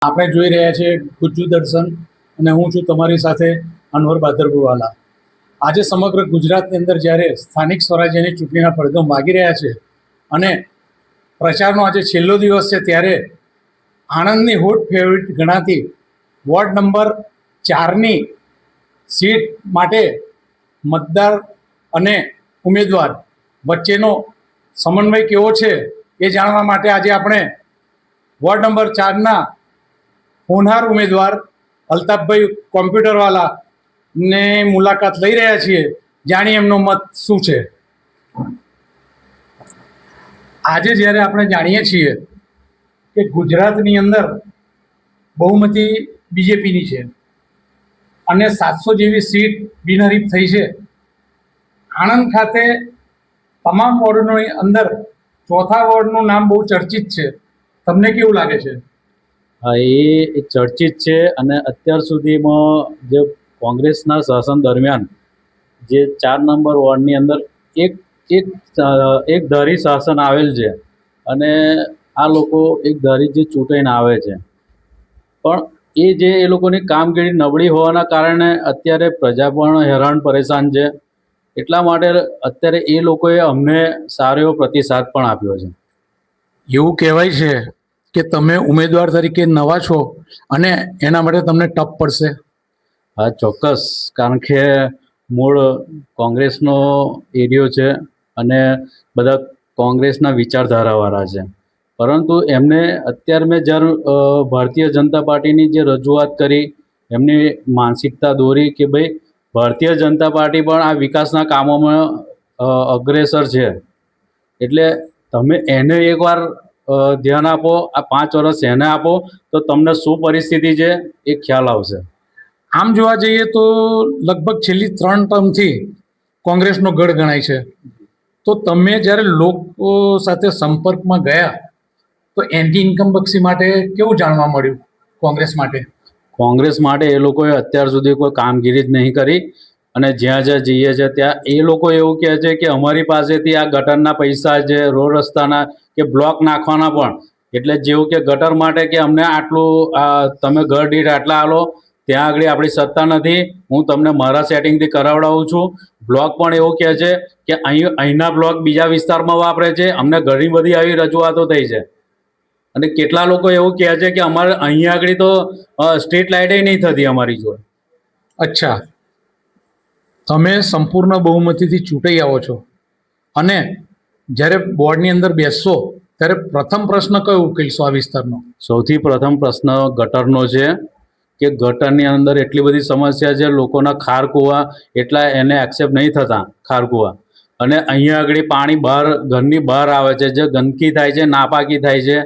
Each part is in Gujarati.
આપણે જોઈ રહ્યા છીએ ગુજ્જુ દર્શન અને હું છું તમારી સાથે અનવર બાદરગુવાલા. આજે સમગ્ર ગુજરાતની અંદર જ્યારે સ્થાનિક સ્વરાજ્યની ચૂંટણીના પડઘમ વાગી રહ્યા છે અને પ્રચારનો આજે છેલ્લો દિવસ છે, ત્યારે આણંદની હોટ ફેવરિટ ગણાતી વોર્ડ નંબર 4ની સીટ માટે મતદાર અને ઉમેદવાર વચ્ચેનો સમન્વય કેવો છે એ જાણવા માટે આજે આપણે વોર્ડ નંબર 4ના હોનહાર ઉમેદવાર અલ્તાફભાઈ કોમ્પ્યુટરવાલા ને મુલાકાત લઈ રહ્યા છીએ. જાણીએ એમનો મત શું છે. આજે જ્યારે આપણે જાણીએ છીએ કે ગુજરાતની અંદર બહુમતી બીજેપીની છે અને 700 જેવી સીટ બિનહરીફ થઈ છે. આણંદ ખાતે તમામ વોર્ડોની અંદર ચોથા વોર્ડનું નામ બહુ ચર્ચિત છે. તમને કેવું લાગે છે? હા, એ ચર્ચિત છે અને અત્યાર સુધીમાં જે કોંગ્રેસના શાસન દરમિયાન જે 4 નંબર વોર્ડની અંદર એક એક એક ધારી શાસન આવેલ છે અને આ લોકો એક ધારી જે ચૂંટાઈને આવે છે, પણ એ લોકોની કામગીરી નબળી હોવાના કારણે અત્યારે પ્રજા પણ હેરાન પરેશાન છે. એટલા માટે અત્યારે એ લોકોએ અમને સારો એવો પ્રતિસાદ પણ આપ્યો છે. એવું કહેવાય છે કે તમે ઉમેદવાર તરીકે નવા છો અને એના માટે તમને ટપ પડશે. હા, ચોક્કસ, કારણ કે મૂળ કોંગ્રેસનો એરિયો છે અને બધા કોંગ્રેસના વિચારધારાવાળા છે, પરંતુ એમને અત્યારે મેં જ્યારે ભારતીય જનતા પાર્ટીની જે રજૂઆત કરી, એમની માનસિકતા દોરી કે ભાઈ ભારતીય જનતા પાર્ટી પણ આ વિકાસના કામોમાં અગ્રેસર છે, એટલે તમે એને એકવાર ધ્યાન આપો, આ 5 વર્ષ એને આપો તો તમને શું પરિસ્થિતિ છે એ ખ્યાલ આવશે. આમ જોવા જઈએ તો લગભગ છેલ્લી 3 ટર્મથી કોંગ્રેસનો ગઢ ગણાય છે. તો તમે જ્યારે લોકો સાથે સંપર્કમાં ગયા તો એન્ટી ઇન્કમ્બન્સી માટે કેવું જાણવા મળ્યું? કોંગ્રેસ માટે એ લોકોએ અત્યાર સુધી કોઈ કામગીરી જ નહીં કરી અને જ્યાં જ્યાં જઈએ છે ત્યાં એ લોકો એવું કહે છે કે અમારી પાસેથી આ ગટરના પૈસા છે, રોડ રસ્તાના કે બ્લોક નાખવાના પણ, એટલે જેવું કે ગટર માટે કે અમને આટલું તમે ઘર દીઠ આટલા આલો, ત્યાં આગળ આપણી સત્તા નથી, હું તમને મારા સેટિંગથી કરાવડાવું છું. બ્લોક પણ એવું કહે છે કે અહીંના બ્લોક બીજા વિસ્તારમાં વાપરે છે. અમને ઘણી બધી આવી રજૂઆતો થઈ છે અને કેટલા લોકો એવું કહે છે કે અમારે અહીંયા આગળ તો સ્ટ્રીટ લાઇટે નહીં થતી અમારી જોડે. અચ્છા, તમે સંપૂર્ણ બહુમતીથી ચૂંટાઈ આવો છો અને જ્યારે બોર્ડની અંદર બેસશો ત્યારે પ્રથમ પ્રશ્ન કયો ઉકેલશો આ વિસ્તારનો? સૌથી પ્રથમ પ્રશ્ન ગટરનો છે કે ગટરની અંદર એટલી બધી સમસ્યા છે, લોકોના ખાર કૂવા એટલા એને એક્સેપ્ટ નહીં થતા, ખાર કૂવા, અને અહીંયા આગળ પાણી બહાર ઘરની બહાર આવે છે, જે ગંદકી થાય છે, નાપાકી થાય છે,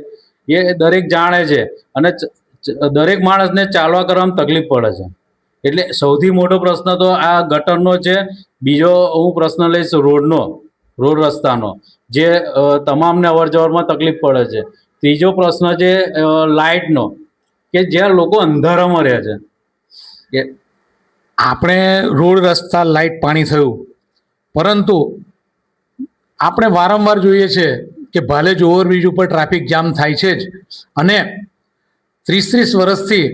એ દરેક જાણે છે અને દરેક માણસને ચાલવા કરવામાં તકલીફ પડે છે. એટલે સૌથી મોટો પ્રશ્ન તો આ ગટરનો છે. બીજો હું પ્રશ્ન લઈશ રોડ રસ્તાનો, જે તમામને અવર જવરમાં તકલીફ પડે છે. ત્રીજો પ્રશ્ન છે લાઇટનો, કે જ્યાં લોકો અંધારામાં રહે છે. આપણે રોડ રસ્તા લાઇટ પાણી થયું, પરંતુ આપણે વારંવાર જોઈએ છે કે ભાલેજ ઓવરબ્રિજ ઉપર ટ્રાફિક જામ થાય છે જ, અને 30 વર્ષથી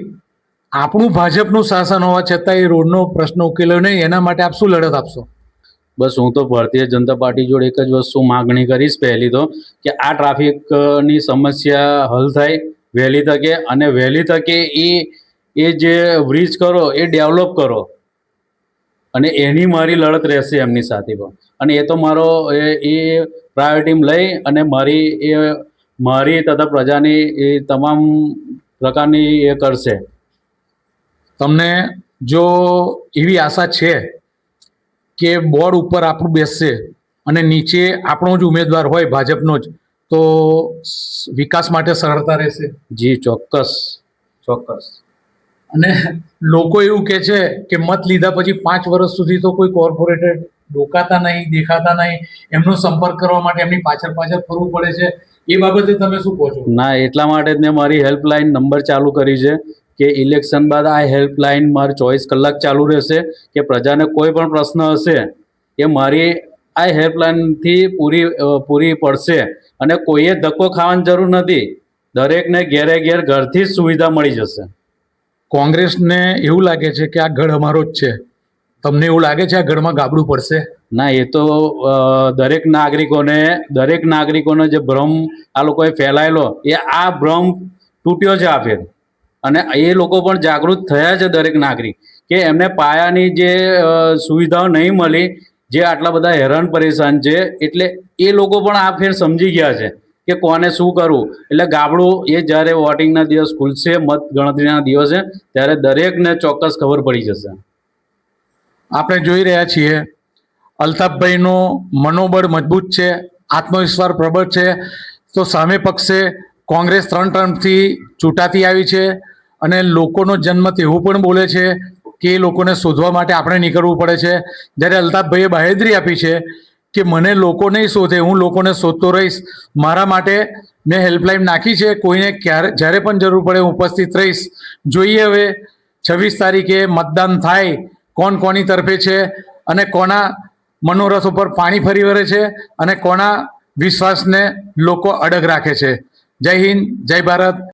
આપણું ભાજપનું શાસન હોવા છતાં એ રોડનો પ્રશ્ન ઉકેલ્યો નહીં. એના માટે આપ શું લડત આપશો? બસ, હું તો ભારતીય જનતા પાર્ટી જોડે એક જ વસ્તુ માગણી કરીશ. પહેલી તો કે આ ટ્રાફિકની સમસ્યા હલ થાય વહેલી તકે, અને વહેલી તકે એ જે બ્રિજ કરો એ ડેવલપ કરો, અને એની મારી લડત રહેશે એમની સાથે પણ. અને એ તો મારો એ પ્રાયોરિટી લઈ અને મારી તથા પ્રજાની એ તમામ પ્રકારની એ કરશે. તમને જો એવી આશા છે કે બોર્ડ ઉપર આપણું બેસશે અને નીચે આપણો જ ઉમેદવાર હોય ભાજપનો જ, તો વિકાસ માટે સરળતા રહેશે? જી, ચોક્કસ ચોક્કસ. અને લોકો એવું કહે છે કે મત લીધા પછી 5 વર્ષ સુધી તો કોઈ કોર્પોરેટર ડોકાતા નહીં, દેખાતા નહીં, એમનો સંપર્ક કરવા માટે એમની પાછળ ફરવું પડે છે. એ બાબતે તમે શું કહો છો? ના, એટલા માટે જ મેં મારી હેલ્પલાઇન નંબર ચાલુ કરી છે કે ઇલેક્શન બાદ આ હેલ્પલાઇન મારી 24 કલાક ચાલુ રહેશે, કે પ્રજાને કોઈ પણ પ્રશ્ન હશે એ મારી આ હેલ્પલાઇનથી પૂરી પડશે અને કોઈએ ધક્કો ખાવાની જરૂર નથી. દરેકને ઘેરે ઘેર ઘરથી જ સુવિધા મળી જશે. કોંગ્રેસને એવું લાગે છે કે આ ગઢ અમારો જ છે, તમને એવું લાગે છે આ ગઢમાં ગાબડું પડશે? ના, એ તો દરેક નાગરિકોનો જે ભ્રમ આ લોકોએ ફેલાયેલો એ આ ભ્રમ તૂટ્યો છે આ ફેર. અને એ લોકો પણ જાગૃત થયા છે દરેક નાગરિક, કે એમને પાયાની જે સુવિધાઓ નહીં મળી, જે આટલા બધા હેરાન પરેશાન છે, એટલે એ લોકો પણ આ ફેર સમજી ગયા છે કે કોને શું કરવું. એટલે ગાબડું એ જ્યારે વોટિંગના દિવસ ખુલશે, મત ગણતરીના દિવસે, ત્યારે દરેકને ચોક્કસ ખબર પડી જશે. આપણે જોઈ રહ્યા છીએ અલ્તાફભાઈનું મનોબળ મજબૂત છે, આત્મવિશ્વાસ પ્રબળ છે. તો સામે પક્ષે કોંગ્રેસ 3 ટર્મથી ચૂંટાતી આવી છે અને લોકોનો જન્મત એવું પણ બોલે છે કે એ લોકોને શોધવા માટે આપણે નીકળવું પડે છે. જ્યારે અલ્તાફભાઈએ બાહેધરી આપી છે કે મને લોકો નહીં શોધે, હું લોકોને શોધતો રહીશ. મારા માટે મેં હેલ્પલાઇન નાખી છે, કોઈને જ્યારે પણ જરૂર પડે હું ઉપસ્થિત રહીશ. જોઈએ હવે 26 તારીખે મતદાન થાય, કોણ કોની તરફે છે અને કોના મનોરથ ઉપર પાણી ફરી વળે છે અને કોના વિશ્વાસને લોકો અડગ રાખે છે. જય હિન્દ, જય ભારત.